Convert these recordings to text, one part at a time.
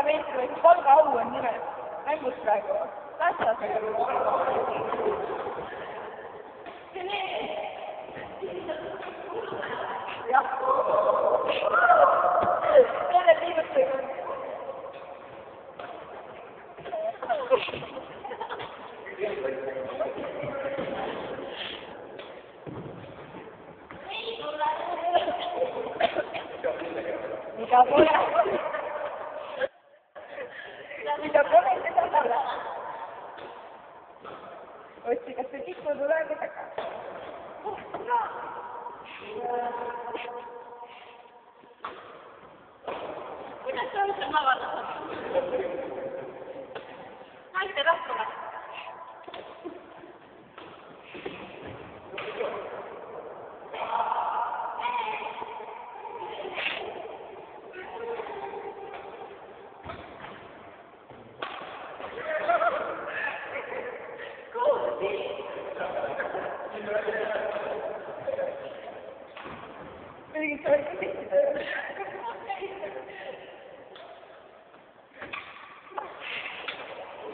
meetriga, palgaau on nimelt mängus praegu. Lätslasega. jah. Kelle liigutega. Mida pole seda taga. Otsi, kas see tikku tuleb taga? Kuidas see on see avaldus? Naiste rahvale. Muidugi sa võid ka tekkida.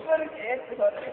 Võrgi ette sorgi.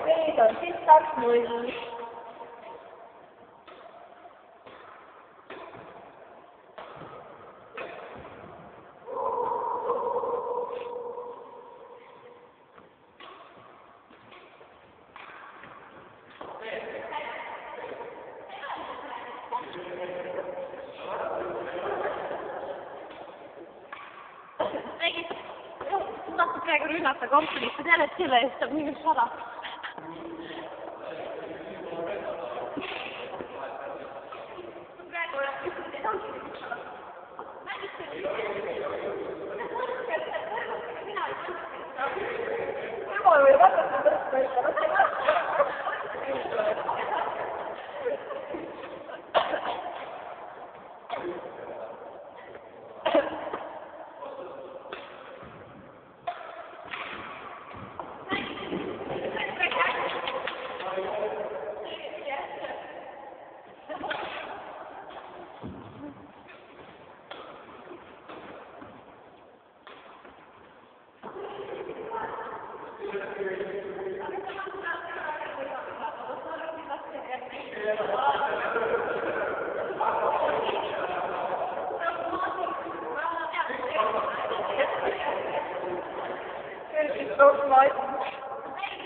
Seis on siis 2-0. Tahad praegu rünnata komponit, sa tead, et selle eest saab mingi 100. Praegu olen ei saanud mängist mina ei või vastata tõsta.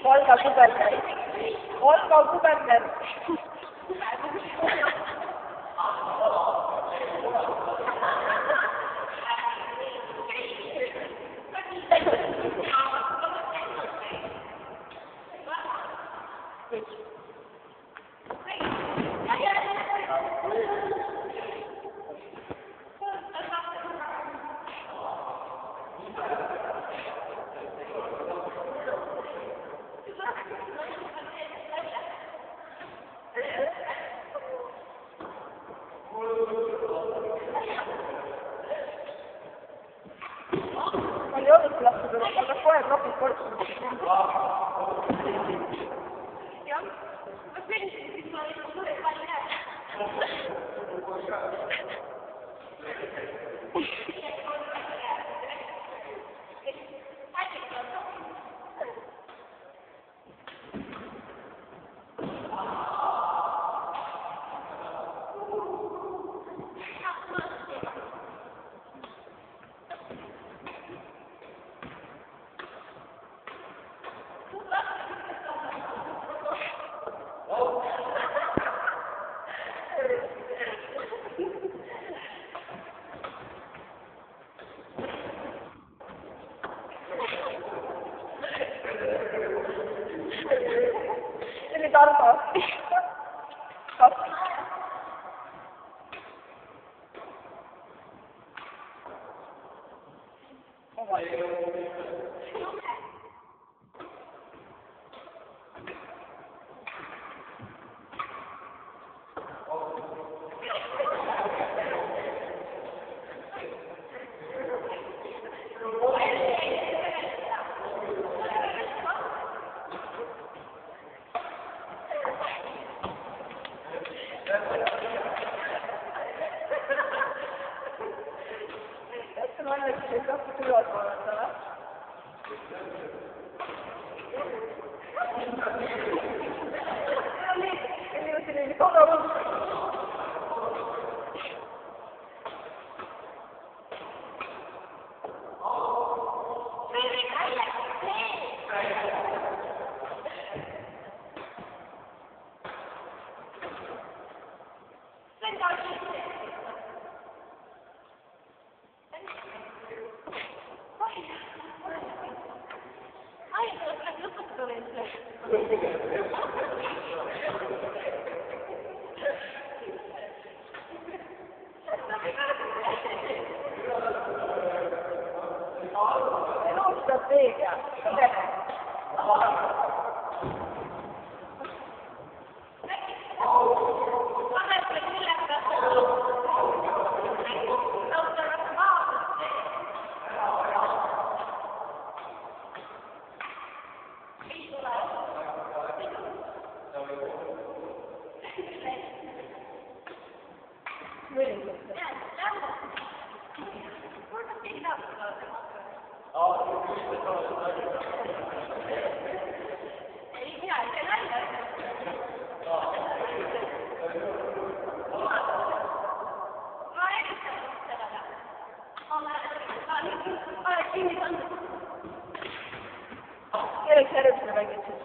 Olga Kuberner. Olga Kuberner. Aga kohe klapib korda. Jah, ma sellisin, siis ma olin suure palju näed. Tarmo. Kaks. Ma arvan, et see saab tulevas vaadata, või? Selline kogemus. Strateegia. Kelleks järgmisena mängid siis?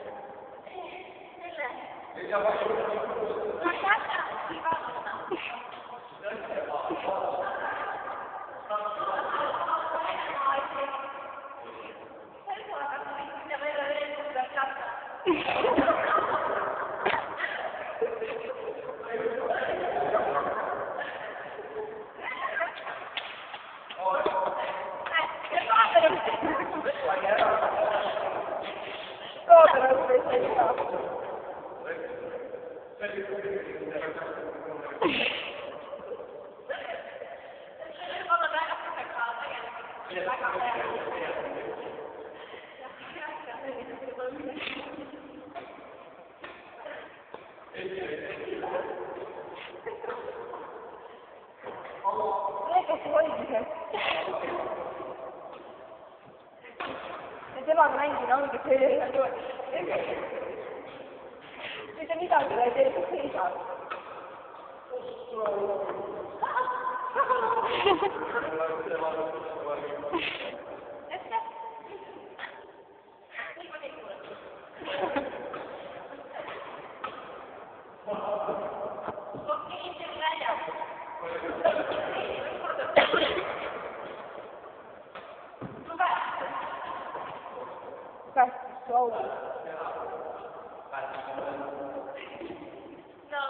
Temaga mängin ongi see mitte midagi ei tee, kus seisab. Wow. No.